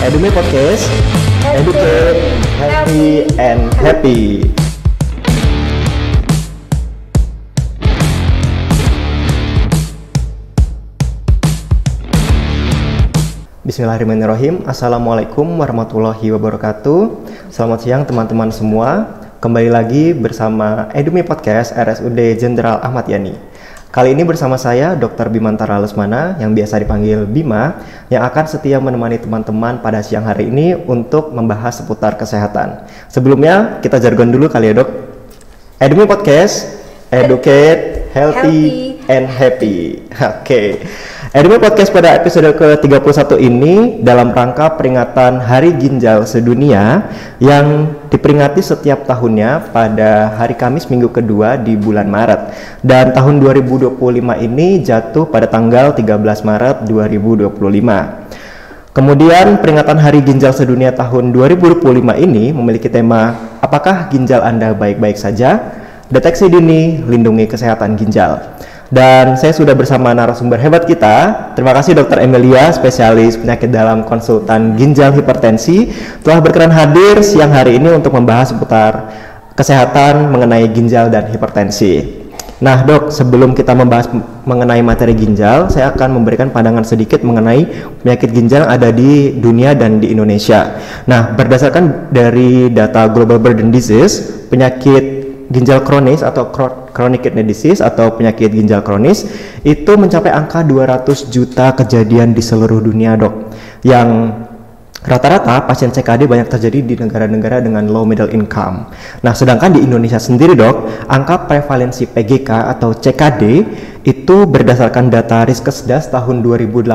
Edumi Podcast, educate, healthy, and happy. Bismillahirrahmanirrahim. Assalamualaikum warahmatullahi wabarakatuh. Selamat siang teman-teman semua. Kembali lagi bersama Edumi Podcast RSUD Jenderal Ahmad Yani. Kali ini bersama saya Dr. Bimantara Lesmana yang biasa dipanggil Bima, yang akan setia menemani teman-teman pada siang hari ini untuk membahas seputar kesehatan. Sebelumnya kita jargon dulu kali ya dok. Edumi Podcast, educate, healthy, and happy. Oke. Edumi Podcast pada episode ke-31 ini dalam rangka peringatan Hari Ginjal Sedunia yang diperingati setiap tahunnya pada hari Kamis minggu kedua di bulan Maret. Dan tahun 2025 ini jatuh pada tanggal 13 Maret 2025. Kemudian peringatan Hari Ginjal Sedunia tahun 2025 ini memiliki tema apakah ginjal Anda baik-baik saja? Deteksi dini, lindungi kesehatan ginjal. Dan saya sudah bersama narasumber hebat kita. Terima kasih Dr. Emilia, spesialis penyakit dalam konsultan ginjal hipertensi, telah berkenan hadir siang hari ini untuk membahas seputar kesehatan mengenai ginjal dan hipertensi. Nah dok, sebelum kita membahas mengenai materi ginjal, saya akan memberikan pandangan sedikit mengenai penyakit ginjal yang ada di dunia dan di Indonesia. Nah, berdasarkan dari data Global Burden Disease, penyakit ginjal kronis atau chronic kidney disease atau penyakit ginjal kronis itu mencapai angka 200 juta kejadian di seluruh dunia dok, yang rata-rata pasien CKD banyak terjadi di negara-negara dengan low middle income. Nah, sedangkan di Indonesia sendiri dok, angka prevalensi PGK atau CKD itu berdasarkan data Riskesdas tahun 2018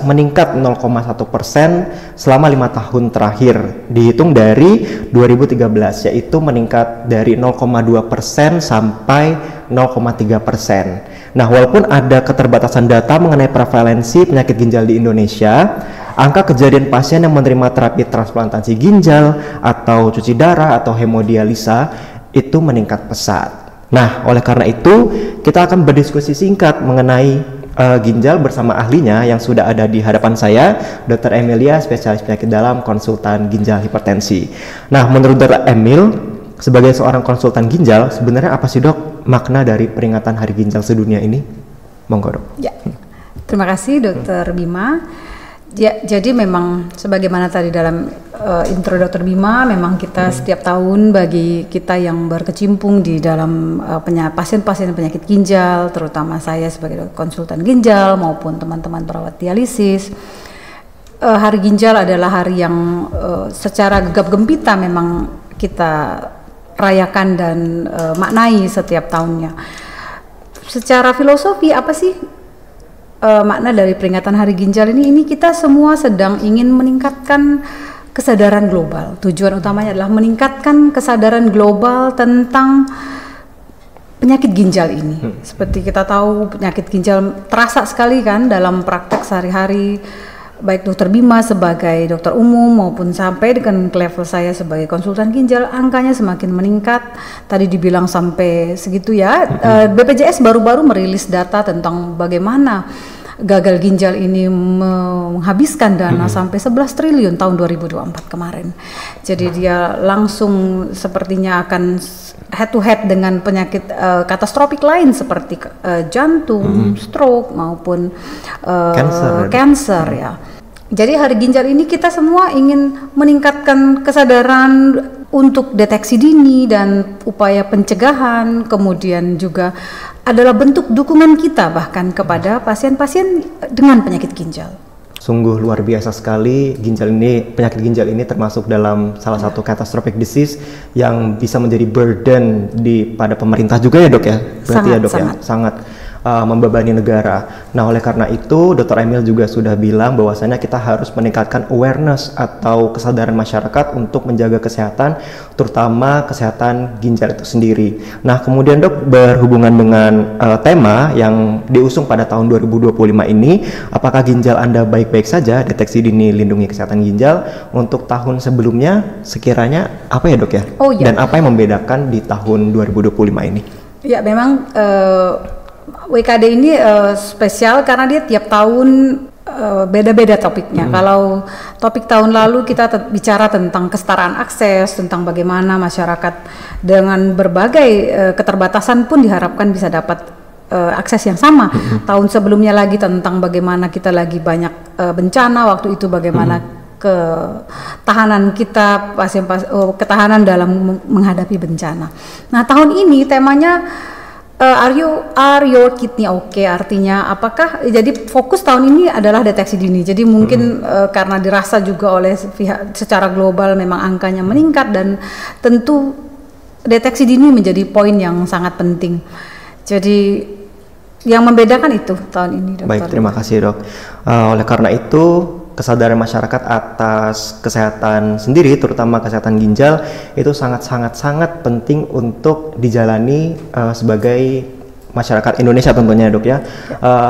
meningkat 0,1% selama 5 tahun terakhir dihitung dari 2013, yaitu meningkat dari 0,2% sampai 0,3%. Nah, walaupun ada keterbatasan data mengenai prevalensi penyakit ginjal di Indonesia, angka kejadian pasien yang menerima terapi transplantasi ginjal atau cuci darah atau hemodialisa itu meningkat pesat. Nah, oleh karena itu kita akan berdiskusi singkat mengenai ginjal bersama ahlinya yang sudah ada di hadapan saya, Dr. Emilia, spesialis penyakit dalam konsultan ginjal hipertensi. Nah, menurut Dr. Emil, sebagai seorang konsultan ginjal, sebenarnya apa sih dok makna dari peringatan Hari Ginjal Sedunia ini? Monggo dok. Ya, terima kasih Dr. Bima. Ya, jadi memang sebagaimana tadi dalam intro Dr. Bima, memang kita setiap tahun bagi kita yang berkecimpung di dalam pasien-pasien penyakit ginjal, terutama saya sebagai konsultan ginjal maupun teman-teman perawat dialisis, Hari Ginjal adalah hari yang secara gegap gempita memang kita rayakan dan maknai setiap tahunnya. Secara filosofi apa sih makna dari peringatan Hari Ginjal ini kita semua sedang ingin meningkatkan kesadaran global. Tujuan utamanya adalah meningkatkan kesadaran global tentang penyakit ginjal ini. Seperti kita tahu, penyakit ginjal terasa sekali kan dalam praktek sehari-hari, baik Dr. Bima sebagai dokter umum maupun sampai dengan level saya sebagai konsultan ginjal, angkanya semakin meningkat. Tadi dibilang sampai segitu ya. BPJS baru-baru merilis data tentang bagaimana gagal ginjal ini menghabiskan dana sampai 11 triliun tahun 2024 kemarin. Jadi dia langsung sepertinya akan head to head dengan penyakit katastropik lain seperti jantung, stroke maupun cancer ya. Jadi Hari Ginjal ini kita semua ingin meningkatkan kesadaran untuk deteksi dini dan upaya pencegahan, kemudian juga adalah bentuk dukungan kita bahkan kepada pasien-pasien dengan penyakit ginjal. Sungguh luar biasa sekali, penyakit ginjal ini termasuk dalam salah satu catastrophic disease yang bisa menjadi burden pada pemerintah juga ya dok ya? Berarti ya dok ya? Sangat membebani negara. Nah, oleh karena itu Dr. Emil juga sudah bilang bahwasanya kita harus meningkatkan awareness atau kesadaran masyarakat untuk menjaga kesehatan, terutama kesehatan ginjal itu sendiri. Nah, kemudian dok, berhubungan dengan tema yang diusung pada tahun 2025 ini, apakah ginjal Anda baik-baik saja? Deteksi dini, lindungi kesehatan ginjal. Untuk tahun sebelumnya sekiranya apa ya dok ya? Oh, ya. Dan apa yang membedakan di tahun 2025 ini? Ya, memang WKD ini spesial karena dia tiap tahun beda-beda topiknya. Kalau topik tahun lalu kita bicara tentang kesetaraan akses, tentang bagaimana masyarakat dengan berbagai keterbatasan pun diharapkan bisa dapat akses yang sama. Tahun sebelumnya lagi tentang bagaimana kita lagi banyak bencana, waktu itu bagaimana ketahanan kita, ketahanan dalam menghadapi bencana. Nah, tahun ini temanya are your kidney okay? Artinya apakah, jadi fokus tahun ini adalah deteksi dini. Jadi mungkin karena dirasa juga oleh pihak secara global memang angkanya meningkat, dan tentu deteksi dini menjadi poin yang sangat penting. Jadi yang membedakan itu tahun ini, Dokter. Baik, terima kasih, Dok. Oleh karena itu, kesadaran masyarakat atas kesehatan sendiri, terutama kesehatan ginjal, itu sangat penting untuk dijalani sebagai masyarakat Indonesia tentunya, Dok ya.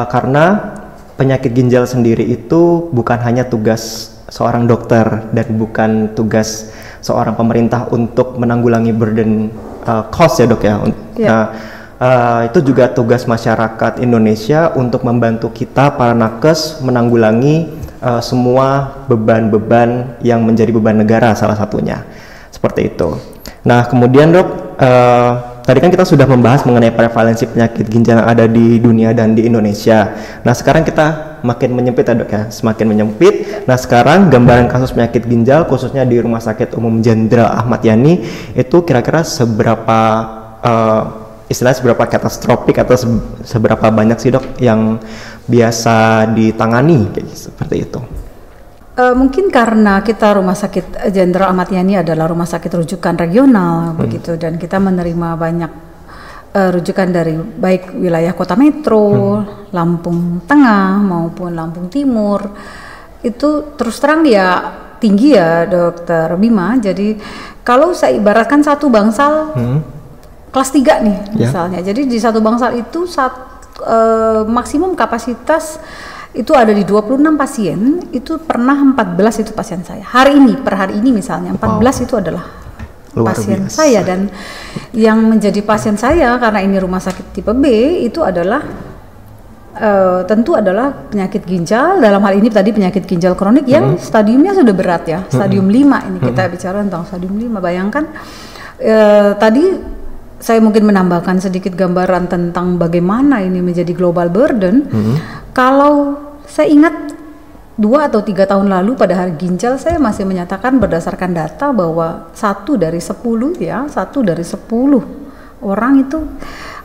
Karena penyakit ginjal sendiri itu bukan hanya tugas seorang dokter dan bukan tugas seorang pemerintah untuk menanggulangi burden cost ya, Dok ya. Nah, itu juga tugas masyarakat Indonesia untuk membantu kita para nakes menanggulangi semua beban-beban yang menjadi beban negara, salah satunya seperti itu. Nah, kemudian, Dok, tadi kan kita sudah membahas mengenai prevalensi penyakit ginjal yang ada di dunia dan di Indonesia. Nah, sekarang kita makin menyempit ya, Dok ya, semakin menyempit. Nah, sekarang gambaran kasus penyakit ginjal khususnya di Rumah Sakit Umum Jenderal Ahmad Yani itu kira-kira seberapa katastrofik atau seberapa banyak sih, Dok, yang biasa ditangani kayak seperti itu? Mungkin karena kita Rumah Sakit Jenderal Ahmad Yani adalah rumah sakit rujukan regional begitu, dan kita menerima banyak rujukan dari baik wilayah Kota Metro, Lampung Tengah maupun Lampung Timur. Itu terus terang ya tinggi ya, Dokter Bima. Jadi kalau saya ibaratkan satu bangsal kelas 3 nih misalnya. Jadi di satu bangsal itu maksimum kapasitas itu ada di 26 pasien, itu pernah 14 itu pasien saya. Per hari ini misalnya 14 itu adalah pasien saya, dan yang menjadi pasien saya karena ini rumah sakit tipe B itu adalah tentu adalah penyakit ginjal, dalam hal ini tadi penyakit ginjal kronik yang stadiumnya sudah berat ya, stadium 5 ini kita bicara tentang stadium 5. Bayangkan tadi saya mungkin menambahkan sedikit gambaran tentang bagaimana ini menjadi global burden. Kalau saya ingat 2 atau 3 tahun lalu pada Hari Ginjal saya masih menyatakan berdasarkan data bahwa 1 dari 10 orang itu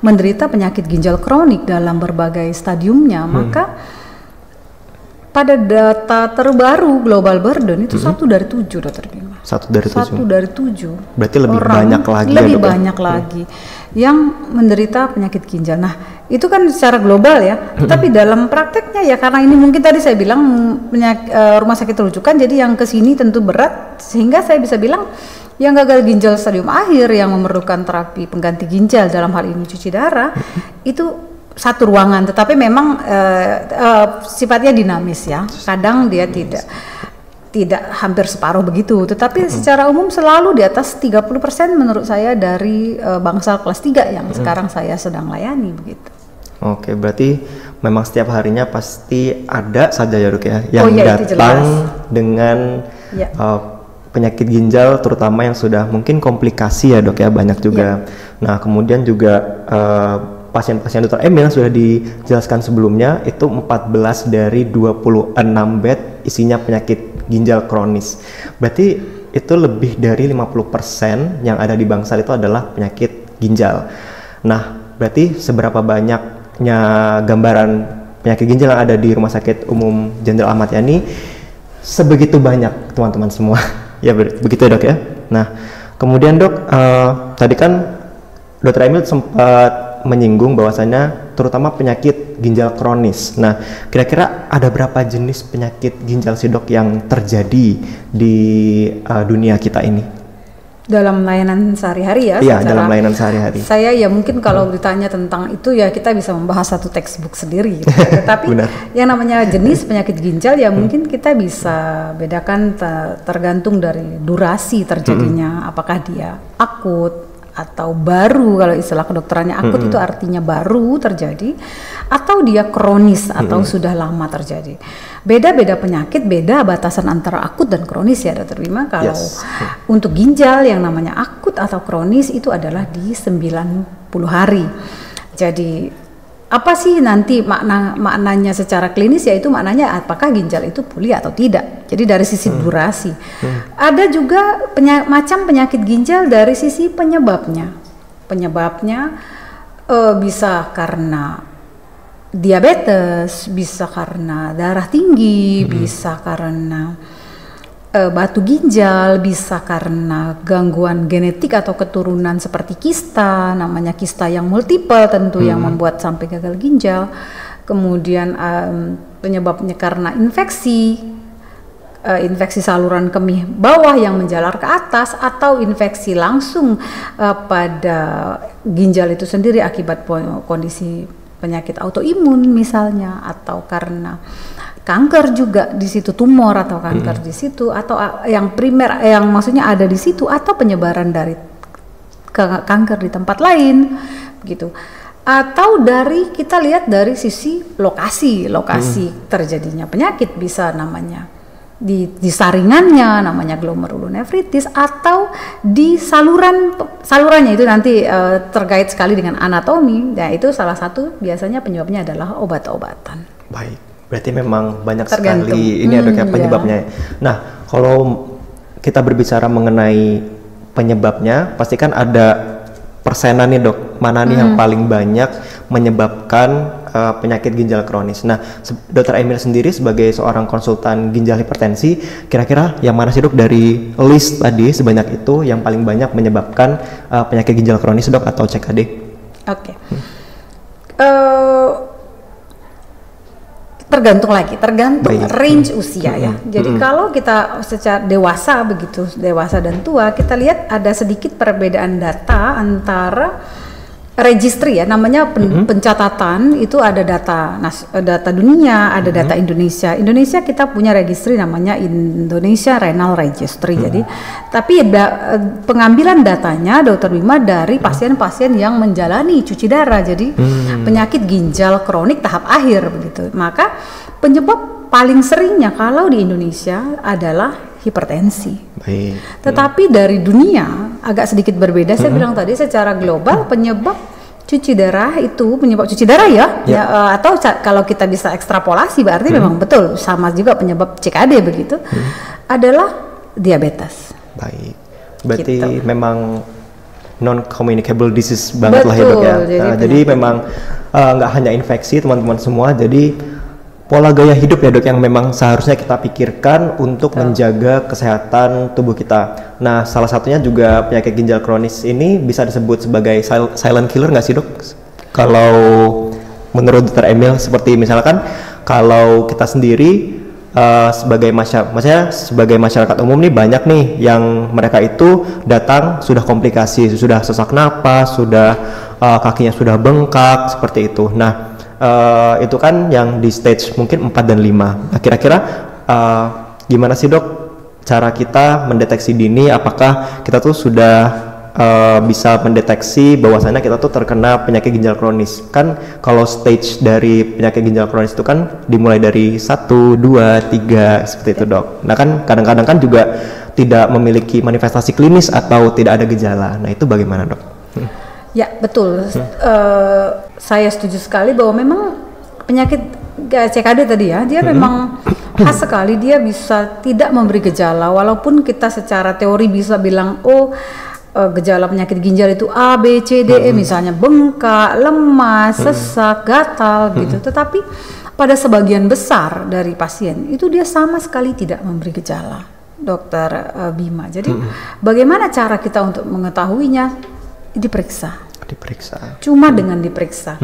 menderita penyakit ginjal kronik dalam berbagai stadiumnya. Maka pada data terbaru global burden itu 1 dari 7, Dokter Bima. 1 dari 7. 1 dari 7. Berarti lebih banyak lagi. Lebih banyak lagi yang menderita penyakit ginjal. Nah, itu kan secara global ya. Tapi dalam prakteknya ya, karena ini mungkin tadi saya bilang rumah sakit rujukan, jadi yang kesini tentu berat, sehingga saya bisa bilang yang gagal ginjal stadium akhir yang memerlukan terapi pengganti ginjal, dalam hal ini cuci darah, itu satu ruangan, tetapi memang sifatnya dinamis ya. Kadang dia tidak hampir separuh begitu, tetapi secara umum selalu di atas 30% menurut saya dari bangsal kelas 3 yang sekarang saya sedang layani begitu. Oke, berarti memang setiap harinya pasti ada saja ya, Dok ya, yang datang dengan penyakit ginjal, terutama yang sudah mungkin komplikasi ya, Dok ya, banyak juga. Nah, kemudian juga pasien-pasien Dr. Emil yang sudah dijelaskan sebelumnya itu 14 dari 26 bed isinya penyakit ginjal kronis. Berarti itu lebih dari 50% yang ada di bangsal itu adalah penyakit ginjal. Nah, berarti seberapa banyaknya gambaran penyakit ginjal yang ada di Rumah Sakit Umum Jenderal Ahmad Yani? Sebegitu banyak, teman-teman semua. Ya, begitu ya, Dok ya. Nah, kemudian, Dok, tadi kan Dr. Emil sempat menyinggung bahwasanya terutama penyakit ginjal kronis. Nah, kira-kira ada berapa jenis penyakit ginjal sih, Dok, yang terjadi di dunia kita ini? Dalam layanan sehari-hari ya? Iya, dalam layanan sehari-hari. Saya ya mungkin kalau ditanya tentang itu ya kita bisa membahas satu textbook sendiri gitu. Tetapi yang namanya jenis penyakit ginjal ya mungkin kita bisa bedakan tergantung dari durasi terjadinya. Apakah dia akut, atau baru, kalau istilah kedokterannya akut itu artinya baru terjadi, atau dia kronis atau sudah lama terjadi. Beda-beda penyakit, beda batasan antara akut dan kronis ya Dr. Bima. Kalau untuk ginjal yang namanya akut atau kronis itu adalah di 90 hari. Jadi apa sih nanti maknanya secara klinis, yaitu maknanya apakah ginjal itu pulih atau tidak. Jadi dari sisi durasi. Ada juga macam penyakit ginjal dari sisi penyebabnya. Penyebabnya bisa karena diabetes, bisa karena darah tinggi, bisa karena batu ginjal, bisa karena gangguan genetik atau keturunan seperti kista, namanya kista yang multiple tentu yang membuat sampai gagal ginjal. Kemudian penyebabnya karena infeksi saluran kemih bawah yang menjalar ke atas, atau infeksi langsung pada ginjal itu sendiri akibat kondisi penyakit autoimun misalnya, atau karena kanker juga di situ, tumor atau kanker di situ, atau yang primer yang maksudnya ada di situ, atau penyebaran dari kanker di tempat lain begitu. Atau dari kita lihat dari sisi lokasi terjadinya penyakit, bisa namanya di saringannya namanya glomerulonefritis, atau di salurannya itu nanti terkait sekali dengan anatomi. Nah, itu salah satu biasanya penyebabnya adalah obat-obatan. Baik. Berarti memang banyak sekali ini ada kayak penyebabnya. Nah, kalau kita berbicara mengenai penyebabnya, pasti kan ada persenan nih dok, mana nih yang paling banyak menyebabkan penyakit ginjal kronis. Nah, Dr. Emil sendiri sebagai seorang konsultan ginjal hipertensi, kira-kira yang mana sih dok dari list tadi sebanyak itu yang paling banyak menyebabkan penyakit ginjal kronis dok atau CKD? Oke. Tergantung range usia ya. Jadi kalau kita secara dewasa begitu, dewasa dan tua, kita lihat ada sedikit perbedaan data antara registry ya, namanya pencatatan itu ada data dunia, ada data Indonesia. Indonesia kita punya registry namanya Indonesia Renal Registry. Jadi tapi pengambilan datanya Dr. Bima dari pasien-pasien yang menjalani cuci darah. Jadi penyakit ginjal kronik tahap akhir begitu. Maka penyebab paling seringnya kalau di Indonesia adalah hipertensi. Tetapi dari dunia agak sedikit berbeda. Saya bilang tadi secara global penyebab cuci darah atau kalau kita bisa ekstrapolasi berarti memang betul sama juga penyebab CKD begitu adalah diabetes. Baik. Berarti gitu. Memang non communicable disease banget lah ya dok ya. Jadi memang nggak hanya infeksi teman-teman semua. Jadi pola gaya hidup ya dok yang memang seharusnya kita pikirkan untuk menjaga kesehatan tubuh kita. Nah, salah satunya juga penyakit ginjal kronis ini bisa disebut sebagai silent killer nggak sih dok? Kalau menurut Dr. Emil, seperti misalkan kalau kita sendiri sebagai masyarakat umum nih, banyak nih yang mereka itu datang sudah komplikasi, sudah sesak napas, sudah kakinya sudah bengkak seperti itu. Nah, itu kan yang di stage mungkin 4 dan 5. Nah, kira-kira gimana sih dok cara kita mendeteksi dini apakah kita tuh sudah bisa mendeteksi bahwasannya kita tuh terkena penyakit ginjal kronis? Kan kalau stage dari penyakit ginjal kronis itu kan dimulai dari 1, 2, 3 seperti itu dok. Nah kan kadang-kadang kan juga tidak memiliki manifestasi klinis atau tidak ada gejala. Nah itu bagaimana dok? Ya betul, saya setuju sekali bahwa memang penyakit CKD tadi ya, dia memang khas sekali, dia bisa tidak memberi gejala walaupun kita secara teori bisa bilang gejala penyakit ginjal itu A, B, C, D, E misalnya bengkak, lemas, sesak, gatal gitu, tetapi pada sebagian besar dari pasien itu dia sama sekali tidak memberi gejala, Dokter Bima. Jadi bagaimana cara kita untuk mengetahuinya? Diperiksa. Cuma dengan diperiksa.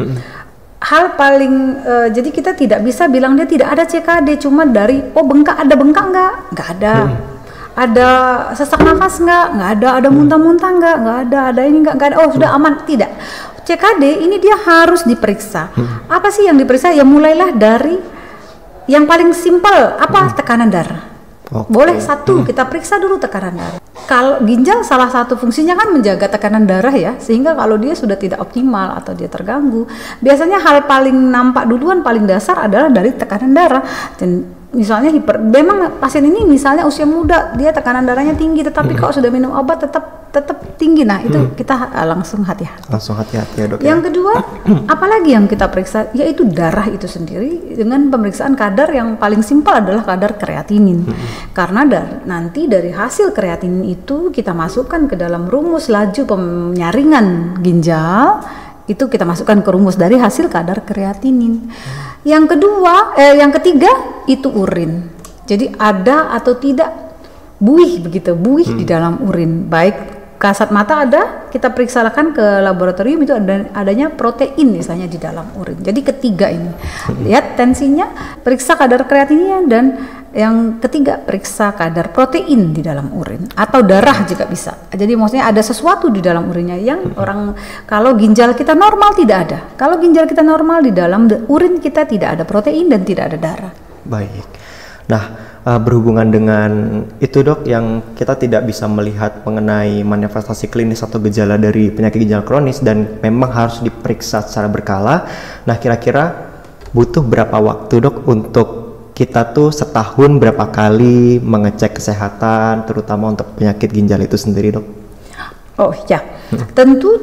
Hal paling jadi kita tidak bisa bilang dia tidak ada CKD cuma dari bengkak, ada bengkak nggak ada. Ada sesak nafas nggak ada muntah-muntah nggak ada ini nggak ada, sudah aman, tidak. CKD ini dia harus diperiksa. Apa sih yang diperiksa? Ya mulailah dari yang paling simpel, tekanan darah. Boleh satu kita periksa dulu tekanan darah. kalau ginjal salah satu fungsinya kan menjaga tekanan darah ya, sehingga kalau dia sudah tidak optimal atau dia terganggu, biasanya hal paling nampak duluan paling dasar adalah dari tekanan darah. Dan misalnya memang pasien ini misalnya usia muda, dia tekanan darahnya tinggi, tetapi kalau sudah minum obat tetap tinggi. Nah itu kita langsung hati-hati. Langsung hati-hati ya, Dok. Yang kedua, apalagi yang kita periksa, yaitu darah itu sendiri dengan pemeriksaan kadar yang paling simpel adalah kadar kreatinin. Karena nanti dari hasil kreatinin itu kita masukkan ke dalam rumus laju penyaringan ginjal, itu kita masukkan ke rumus dari hasil kadar kreatinin. Yang ketiga itu urin. Jadi ada atau tidak buih di dalam urin. Baik kasat mata ada, kita periksakan ke laboratorium, itu adanya protein misalnya di dalam urin. Jadi ketiga ini, lihat tensinya, periksa kadar kreatinnya, dan yang ketiga periksa kadar protein di dalam urin atau darah juga bisa. Jadi maksudnya ada sesuatu di dalam urinnya yang kalau ginjal kita normal tidak ada. Kalau ginjal kita normal, di dalam urin kita tidak ada protein dan tidak ada darah. Baik. Nah, berhubungan dengan itu, Dok, yang kita tidak bisa melihat mengenai manifestasi klinis atau gejala dari penyakit ginjal kronis dan memang harus diperiksa secara berkala. Nah, kira-kira butuh berapa waktu, Dok, untuk kita tuh setahun berapa kali mengecek kesehatan, terutama untuk penyakit ginjal itu sendiri, Dok? Oh ya, tentu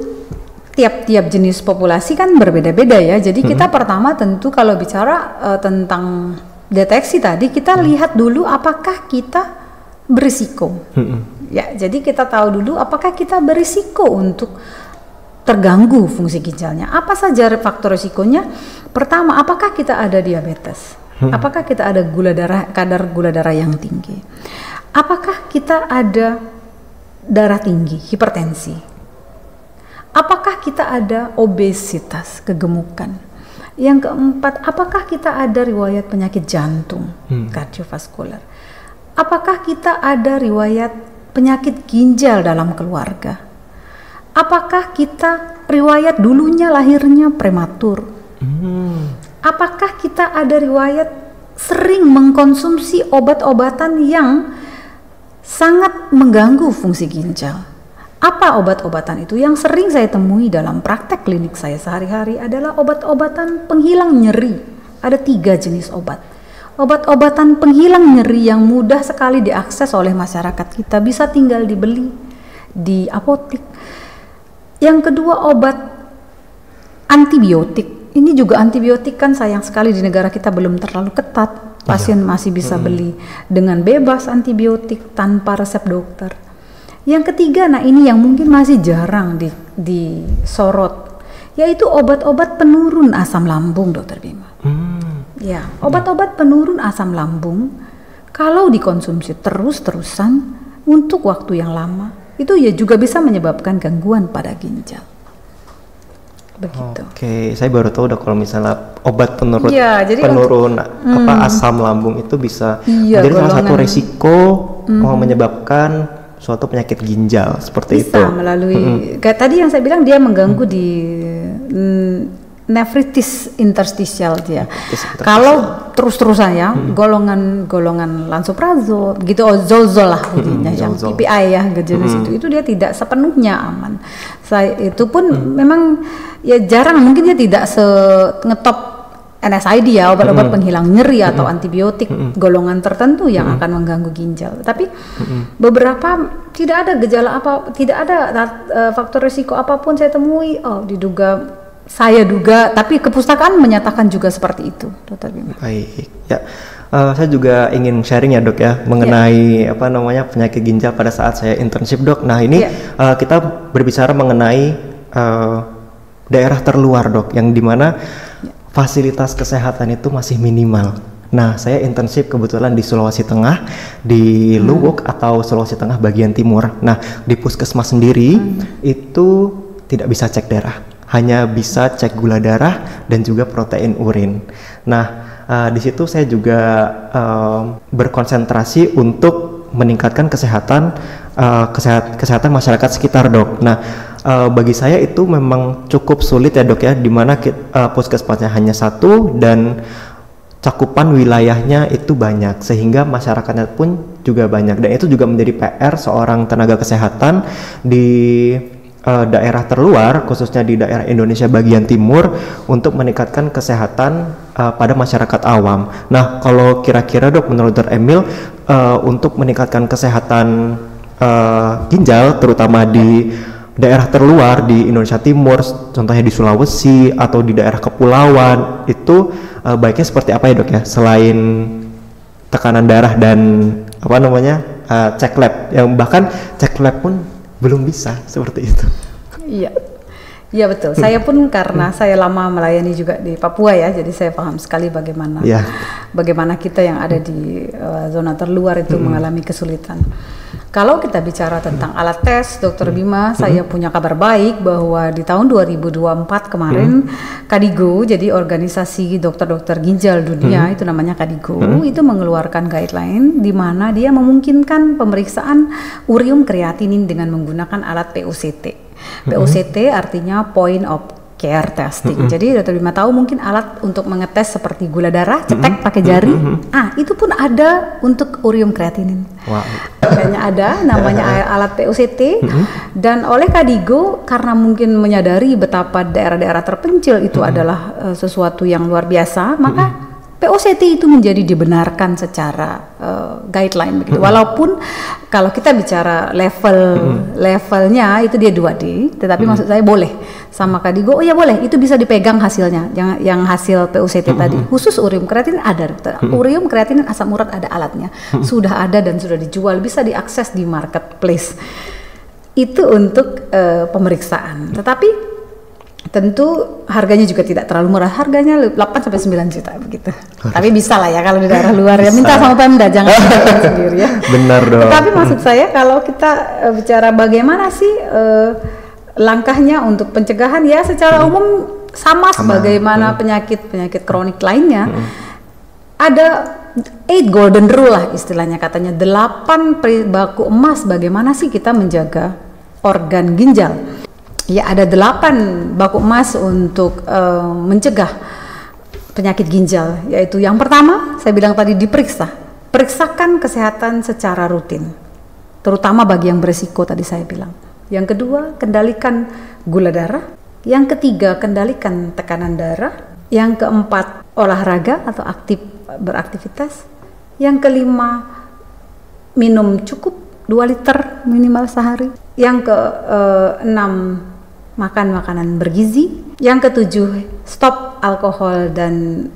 tiap-tiap jenis populasi kan berbeda-beda ya. Jadi kita pertama tentu kalau bicara tentang deteksi tadi, kita lihat dulu apakah kita berisiko. Ya, jadi kita tahu dulu apakah kita berisiko untuk terganggu fungsi ginjalnya. Apa saja faktor risikonya? Pertama, apakah kita ada diabetes? Apakah kita ada kadar gula darah yang tinggi? Apakah kita ada darah tinggi, hipertensi? Apakah kita ada obesitas, kegemukan? Yang keempat, apakah kita ada riwayat penyakit jantung, kardiovaskular? Apakah kita ada riwayat penyakit ginjal dalam keluarga? Apakah kita riwayat dulunya lahirnya prematur? Apakah kita ada riwayat sering mengkonsumsi obat-obatan yang sangat mengganggu fungsi ginjal? Apa obat-obatan itu? Yang sering saya temui dalam praktek klinik saya sehari-hari adalah obat-obatan penghilang nyeri. Ada 3 jenis obat. Obat-obatan penghilang nyeri yang mudah sekali diakses oleh masyarakat kita, bisa tinggal dibeli di apotek. Yang kedua, obat antibiotik. Ini juga antibiotik kan sayang sekali di negara kita belum terlalu ketat. Pasien masih bisa beli dengan bebas antibiotik tanpa resep dokter. Yang ketiga, nah ini yang mungkin masih jarang disorot, yaitu obat-obat penurun asam lambung, Dokter Bima. Ya, obat-obat penurun asam lambung kalau dikonsumsi terus-terusan untuk waktu yang lama, itu ya juga bisa menyebabkan gangguan pada ginjal. Begitu. Oke, saya baru tahu kalau misalnya obat penurun asam lambung itu bisa jadi salah satu resiko menyebabkan suatu penyakit ginjal seperti itu. Bisa melalui kayak tadi yang saya bilang, dia mengganggu di nefritis interstisial dia. Kalau terus-terusan ya, golongan lansoprazol begitu, zolzol lah yang PPI ya jenis itu dia tidak sepenuhnya aman. Itu pun memang ya jarang, mungkin dia tidak ngetop NSAID ya, obat-obat penghilang nyeri atau antibiotik golongan tertentu yang akan mengganggu ginjal. Tapi beberapa tidak ada gejala tidak ada faktor risiko apapun saya temui. Saya duga, tapi kepustakaan menyatakan juga seperti itu, Dokter Bima. Baik, ya. Saya juga ingin sharing ya, Dok, ya, mengenai penyakit ginjal pada saat saya internship, Dok. Nah, ini kita berbicara mengenai daerah terluar, Dok, yang dimana fasilitas kesehatan itu masih minimal. Nah, saya internship kebetulan di Sulawesi Tengah, di Luwuk atau Sulawesi Tengah bagian timur. Nah, di puskesmas sendiri itu tidak bisa cek darah, hanya bisa cek gula darah dan juga protein urin. Nah, di situ saya juga berkonsentrasi untuk meningkatkan kesehatan masyarakat sekitar, Dok. Nah, bagi saya itu memang cukup sulit ya, Dok, ya, di mana puskesmasnya hanya 1 dan cakupan wilayahnya itu banyak, sehingga masyarakatnya pun juga banyak, dan itu juga menjadi PR seorang tenaga kesehatan di daerah terluar, khususnya di daerah Indonesia bagian timur, untuk meningkatkan kesehatan pada masyarakat awam. Nah, kalau kira-kira Dok, menurut Dr. Emil, untuk meningkatkan kesehatan ginjal, terutama di daerah terluar di Indonesia Timur, contohnya di Sulawesi atau di daerah kepulauan, itu baiknya seperti apa ya Dok ya, selain tekanan darah dan cek lab, yang bahkan cek lab pun belum bisa seperti itu. Iya, iya betul. Saya pun karena saya lama melayani juga di Papua ya, jadi saya paham sekali bagaimana kita yang ada di zona terluar itu mengalami kesulitan. Kalau kita bicara tentang alat tes, Dr. Bima, saya punya kabar baik bahwa di tahun 2024 kemarin, KDIGO, jadi organisasi dokter-dokter ginjal dunia, itu namanya KDIGO, itu mengeluarkan guideline di mana dia memungkinkan pemeriksaan urium kreatinin dengan menggunakan alat POCT. POCT artinya point of care testing. Jadi Dr. Bima tahu mungkin alat untuk mengetes seperti gula darah, cetek pakai jari. Itu pun ada untuk urium kreatinin. Wow. Kayaknya ada namanya alat POCT. Dan oleh KDIGO karena mungkin menyadari betapa daerah-daerah terpencil itu adalah sesuatu yang luar biasa, maka POCT itu menjadi dibenarkan secara guideline begitu. Walaupun kalau kita bicara levelnya itu dia 2D, tetapi maksud saya boleh sama KDIGO. Oh ya boleh, itu bisa dipegang hasilnya. Yang hasil POCT tadi, khusus urium kreatinin ada. Urium kreatinin asam urat ada alatnya. Sudah ada dan sudah dijual, bisa diakses di marketplace. Itu untuk pemeriksaan. Tetapi tentu harganya juga tidak terlalu murah, harganya 8-9 juta begitu. Tapi bisa lah ya kalau di daerah luar ya, minta sama Pemda, jangan sendiri ya. Benar dong. Tapi maksud saya kalau kita bicara bagaimana sih langkahnya untuk pencegahan, ya secara umum sama sebagaimana penyakit kronik lainnya. Ada 8 golden rule lah istilahnya, katanya 8 baku emas bagaimana sih kita menjaga organ ginjal. Ya ada 8 baku emas untuk mencegah penyakit ginjal, yaitu yang pertama saya bilang tadi periksakan kesehatan secara rutin, terutama bagi yang beresiko tadi saya bilang. Yang kedua, kendalikan gula darah. Yang ketiga, kendalikan tekanan darah. Yang keempat, olahraga atau beraktivitas. Yang kelima, minum cukup 2 liter minimal sehari. Yang keenam, makan makanan bergizi. Yang ketujuh, stop alkohol dan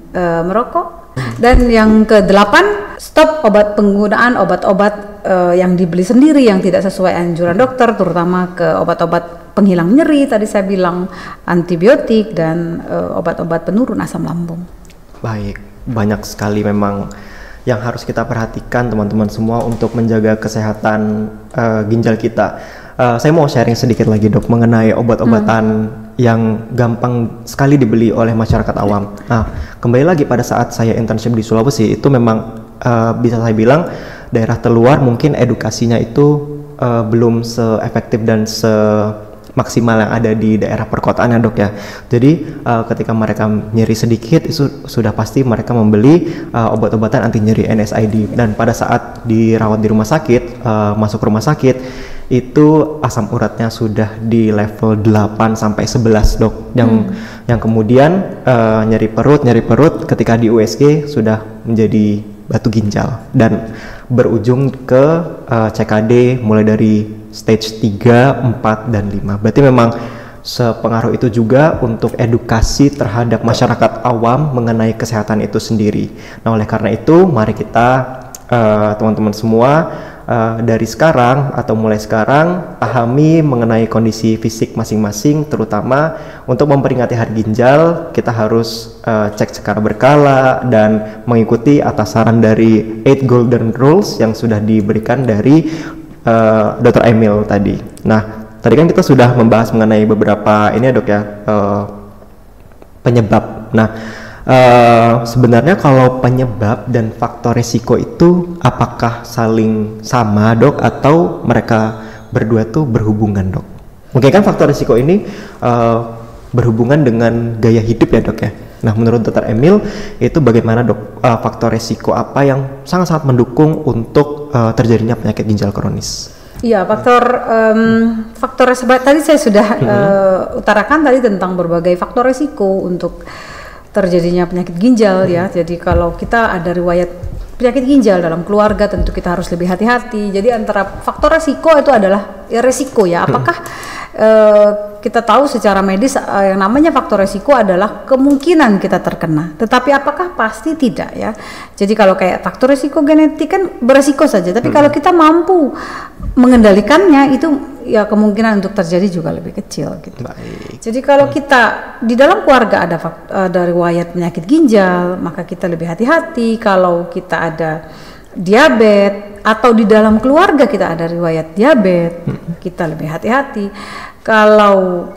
merokok. Dan yang ke-8, stop penggunaan obat-obat yang dibeli sendiri yang tidak sesuai anjuran dokter, terutama ke obat-obat penghilang nyeri tadi saya bilang, antibiotik dan obat-obat penurun asam lambung. Baik, banyak sekali memang yang harus kita perhatikan teman-teman semua untuk menjaga kesehatan ginjal kita. Saya mau sharing sedikit lagi Dok mengenai obat-obatan yang gampang sekali dibeli oleh masyarakat awam. Nah, kembali lagi pada saat saya internship di Sulawesi, itu memang bisa saya bilang daerah terluar mungkin edukasinya itu belum seefektif dan semaksimal yang ada di daerah perkotaan ya Dok ya. Jadi ketika mereka nyeri sedikit itu sudah pasti mereka membeli obat-obatan anti nyeri NSAID, dan pada saat dirawat di rumah sakit, masuk rumah sakit, itu asam uratnya sudah di level 8 sampai 11 Dok, yang kemudian nyeri perut ketika di USG sudah menjadi batu ginjal dan berujung ke CKD mulai dari stage 3, 4, dan 5. Berarti memang sepengaruh itu juga untuk edukasi terhadap masyarakat awam mengenai kesehatan itu sendiri. Nah, oleh karena itu mari kita teman-teman semua dari sekarang atau mulai sekarang pahami mengenai kondisi fisik masing-masing, terutama untuk memperingati Hari Ginjal kita harus cek secara berkala dan mengikuti atas saran dari 8 Golden Rules yang sudah diberikan dari Dr. Emil tadi. Nah, tadi kan kita sudah membahas mengenai beberapa ini ya Dok ya, penyebab. Nah, sebenarnya kalau penyebab dan faktor resiko itu apakah saling sama Dok, atau mereka berdua tuh berhubungan Dok? Mungkin kan faktor resiko ini berhubungan dengan gaya hidup ya Dok ya. Nah, menurut Dr. Emil, itu bagaimana dok, faktor resiko apa yang sangat-sangat mendukung untuk terjadinya penyakit ginjal kronis? Iya, faktor tadi saya sudah utarakan tadi tentang berbagai faktor resiko untuk terjadinya penyakit ginjal ya. Jadi kalau kita ada riwayat penyakit ginjal dalam keluarga, tentu kita harus lebih hati-hati. Jadi antara faktor resiko itu adalah resiko ya. Apakah kita tahu secara medis yang namanya faktor resiko adalah kemungkinan kita terkena, tetapi apakah pasti tidak ya. Jadi kalau kayak faktor resiko genetik kan beresiko saja, tapi kalau kita mampu mengendalikannya itu ya kemungkinan untuk terjadi juga lebih kecil gitu. Baik. Jadi kalau kita di dalam keluarga ada riwayat penyakit ginjal, maka kita lebih hati-hati. Kalau kita ada diabetes atau di dalam keluarga kita ada riwayat diabetes, kita lebih hati-hati. Kalau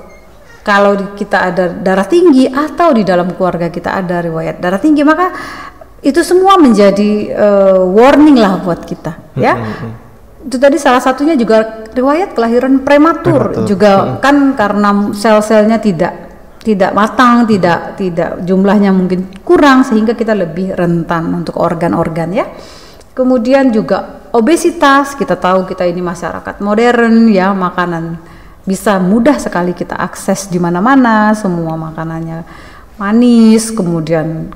kita ada darah tinggi atau di dalam keluarga kita ada riwayat darah tinggi, maka itu semua menjadi warning lah buat kita ya. Itu tadi salah satunya juga riwayat kelahiran prematur juga kan karena sel-selnya tidak matang, tidak jumlahnya mungkin kurang sehingga kita lebih rentan untuk organ-organ ya. Kemudian juga obesitas, kita tahu kita ini masyarakat modern ya, makanan bisa mudah sekali kita akses di mana-mana, semua makanannya manis, kemudian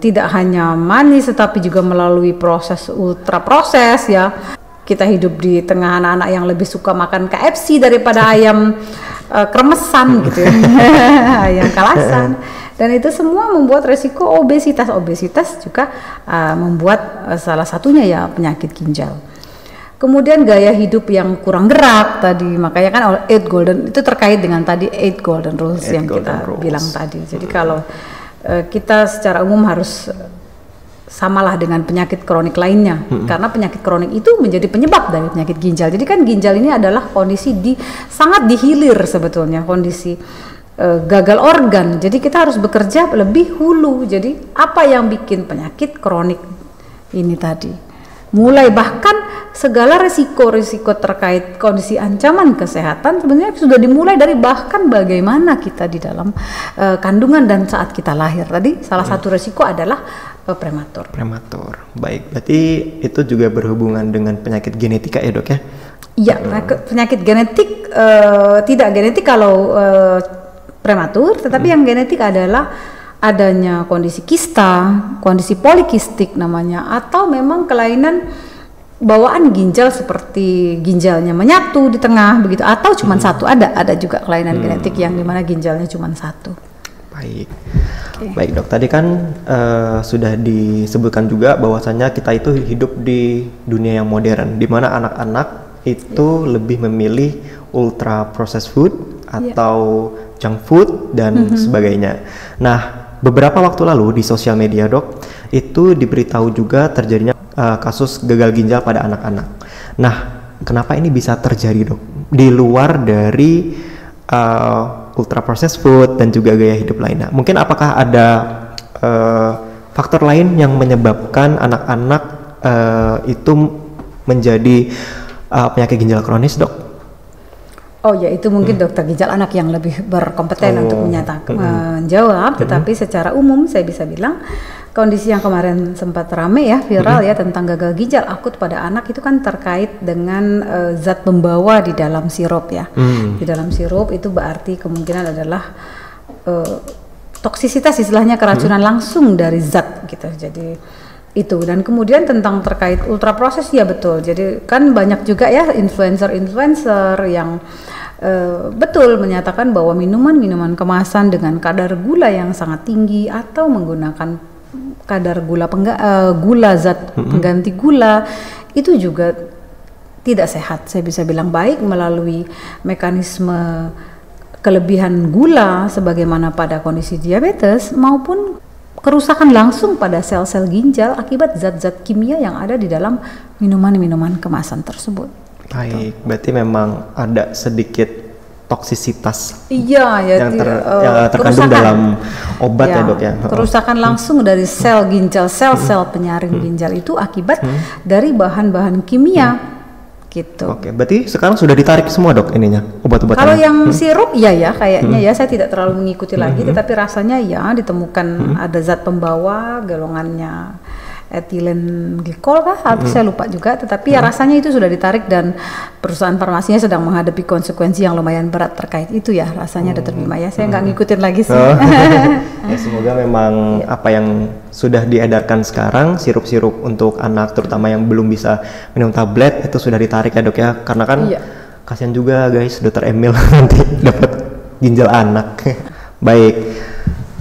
tidak hanya manis tetapi juga melalui proses ultra proses ya. Kita hidup di tengah anak-anak yang lebih suka makan KFC daripada ayam kremesan gitu ya. Ayam kalasan. Dan itu semua membuat resiko obesitas. Obesitas juga membuat salah satunya ya penyakit ginjal. Kemudian gaya hidup yang kurang gerak tadi, makanya kan 8 golden itu terkait dengan tadi 8 golden rules yang kita bilang tadi. Jadi kalau kita secara umum harus samalah dengan penyakit kronik lainnya, karena penyakit kronik itu menjadi penyebab dari penyakit ginjal. Jadi kan ginjal ini adalah kondisi sangat dihilir sebetulnya, kondisi gagal organ. Jadi kita harus bekerja lebih hulu. Jadi apa yang bikin penyakit kronik ini tadi? Mulai bahkan segala risiko terkait kondisi ancaman kesehatan sebenarnya sudah dimulai dari bahkan bagaimana kita di dalam kandungan dan saat kita lahir. Tadi salah satu risiko adalah prematur. Baik, berarti itu juga berhubungan dengan penyakit genetika ya dok ya? Iya, penyakit genetik tidak genetik kalau prematur, tetapi yang genetik adalah adanya kondisi kista, kondisi polikistik namanya, atau memang kelainan bawaan ginjal seperti ginjalnya menyatu di tengah begitu, atau cuma satu. Ada juga kelainan genetik yang dimana ginjalnya cuma satu. Baik, baik dok. Tadi kan sudah disebutkan juga bahwasanya kita itu hidup di dunia yang modern, di mana anak-anak itu lebih memilih ultra processed food atau junk food dan sebagainya. Nah, beberapa waktu lalu di sosial media dok, itu diberitahu juga terjadinya kasus gagal ginjal pada anak-anak. Nah, kenapa ini bisa terjadi dok? Di luar dari ultra processed food dan juga gaya hidup lainnya. Mungkin apakah ada faktor lain yang menyebabkan anak-anak itu menjadi penyakit ginjal kronis dok? Oh ya, itu mungkin dokter ginjal anak yang lebih berkompeten untuk menjawab. Tetapi secara umum saya bisa bilang kondisi yang kemarin sempat rame ya, viral ya, tentang gagal ginjal akut pada anak itu kan terkait dengan zat pembawa di dalam sirup ya. Di dalam sirup itu berarti kemungkinan adalah toksisitas, istilahnya keracunan langsung dari zat gitu. Jadi itu, dan kemudian tentang terkait ultra proses ya betul. Jadi kan banyak juga ya influencer yang betul menyatakan bahwa minuman kemasan dengan kadar gula yang sangat tinggi atau menggunakan kadar gula zat pengganti gula itu juga tidak sehat. Saya bisa bilang baik melalui mekanisme kelebihan gula sebagaimana pada kondisi diabetes maupun kerusakan langsung pada sel-sel ginjal akibat zat-zat kimia yang ada di dalam minuman-minuman kemasan tersebut. Baik, berarti memang ada sedikit toksisitas yang terkandung dalam obat ya dok ya. Kerusakan langsung dari sel ginjal, sel-sel penyaring ginjal itu akibat dari bahan-bahan kimia gitu. Oke, berarti sekarang sudah ditarik semua dok ininya obat-obatannya? Kalau yang sirup ya kayaknya ya saya tidak terlalu mengikuti lagi, tetapi rasanya ya ditemukan ada zat pembawa golongannya etilen glikol kah? Saya lupa juga, tetapi ya rasanya itu sudah ditarik dan perusahaan farmasinya sedang menghadapi konsekuensi yang lumayan berat terkait itu ya rasanya Dr. Bima ya. Saya nggak ngikutin lagi sih. Ya semoga memang apa yang sudah diedarkan sekarang sirup-sirup untuk anak terutama yang belum bisa minum tablet itu sudah ditarik ya dok ya, karena kan kasihan juga guys Dr. Emil nanti dapat ginjal anak. Baik.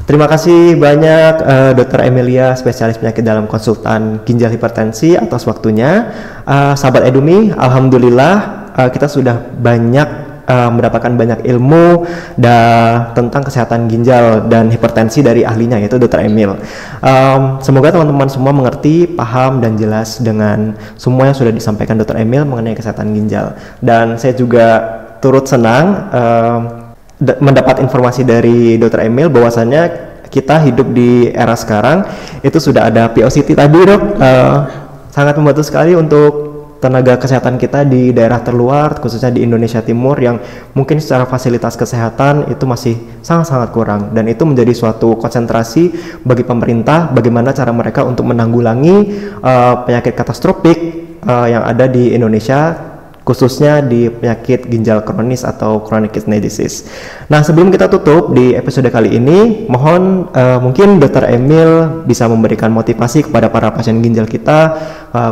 Terima kasih banyak Dr. Emilia, spesialis penyakit dalam konsultan ginjal hipertensi atas waktunya. Sahabat Edumi, alhamdulillah kita sudah mendapatkan banyak ilmu tentang kesehatan ginjal dan hipertensi dari ahlinya yaitu Dr. Emil. Semoga teman-teman semua mengerti, paham dan jelas dengan semua yang sudah disampaikan Dr. Emil mengenai kesehatan ginjal. Dan saya juga turut senang mendapat informasi dari Dr. Emil bahwasannya kita hidup di era sekarang itu sudah ada POCT tadi dok, sangat membantu sekali untuk tenaga kesehatan kita di daerah terluar khususnya di Indonesia Timur yang mungkin secara fasilitas kesehatan itu masih sangat-sangat kurang, dan itu menjadi suatu konsentrasi bagi pemerintah bagaimana cara mereka untuk menanggulangi penyakit katastrofik yang ada di Indonesia, khususnya di penyakit ginjal kronis atau chronic kidney disease. Nah, sebelum kita tutup di episode kali ini, mohon mungkin Dr. Emil bisa memberikan motivasi kepada para pasien ginjal kita,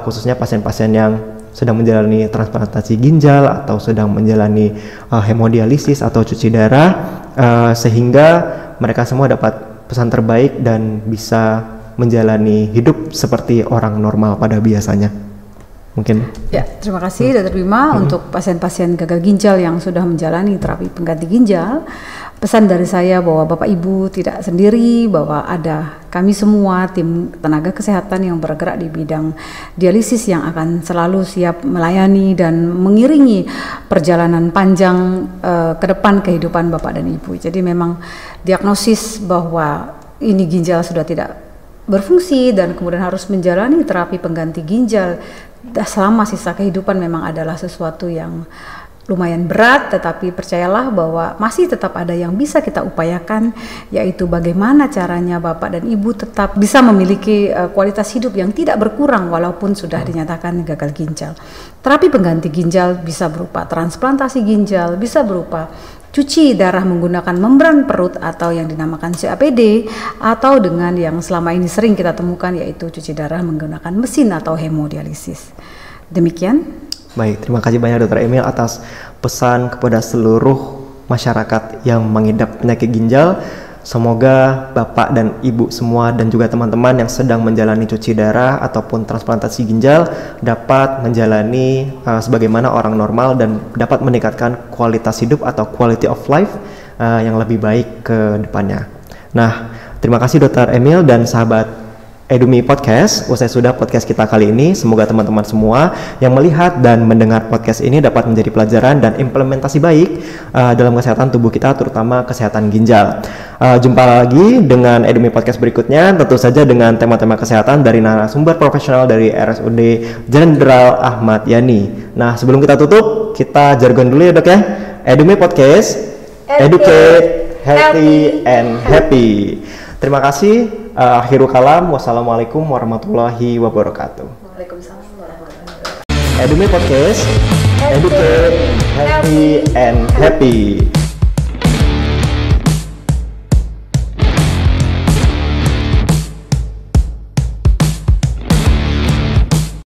khususnya pasien-pasien yang sedang menjalani transplantasi ginjal atau sedang menjalani hemodialisis atau cuci darah, sehingga mereka semua dapat pesan terbaik dan bisa menjalani hidup seperti orang normal pada biasanya. Mungkin. Ya, terima kasih Dr. Bima untuk pasien-pasien gagal ginjal yang sudah menjalani terapi pengganti ginjal. Pesan dari saya bahwa Bapak Ibu tidak sendiri, bahwa ada kami semua tim tenaga kesehatan yang bergerak di bidang dialisis yang akan selalu siap melayani dan mengiringi perjalanan panjang ke depan kehidupan Bapak dan Ibu. Jadi memang diagnosis bahwa ini ginjal sudah tidak berfungsi dan kemudian harus menjalani terapi pengganti ginjal selama sisa kehidupan memang adalah sesuatu yang lumayan berat, tetapi percayalah bahwa masih tetap ada yang bisa kita upayakan, yaitu bagaimana caranya Bapak dan Ibu tetap bisa memiliki kualitas hidup yang tidak berkurang walaupun sudah dinyatakan gagal ginjal. Terapi pengganti ginjal bisa berupa transplantasi ginjal, bisa berupa cuci darah menggunakan membran perut atau yang dinamakan CAPD, atau dengan yang selama ini sering kita temukan yaitu cuci darah menggunakan mesin atau hemodialisis. Demikian. Baik, terima kasih banyak Dr. Emil atas pesan kepada seluruh masyarakat yang mengidap penyakit ginjal. Semoga Bapak dan Ibu semua dan juga teman-teman yang sedang menjalani cuci darah ataupun transplantasi ginjal dapat menjalani sebagaimana orang normal dan dapat meningkatkan kualitas hidup atau quality of life yang lebih baik ke depannya. Nah, terima kasih Dr. Emil dan sahabat Edumi Podcast. Usai sudah podcast kita kali ini, semoga teman-teman semua yang melihat dan mendengar podcast ini dapat menjadi pelajaran dan implementasi baik dalam kesehatan tubuh kita, terutama kesehatan ginjal. Jumpa lagi dengan Edumi Podcast berikutnya, tentu saja dengan tema-tema kesehatan dari narasumber profesional dari RSUD Jenderal Ahmad Yani. Nah, sebelum kita tutup, kita jargon dulu ya dok ya. Edumi Podcast, educate, healthy, and happy. Terima kasih. Akhirul kalam, wassalamualaikum warahmatullahi wabarakatuh. Waalaikumsalam warahmatullahi wabarakatuh. Edumi Podcast, educate, healthy, and happy.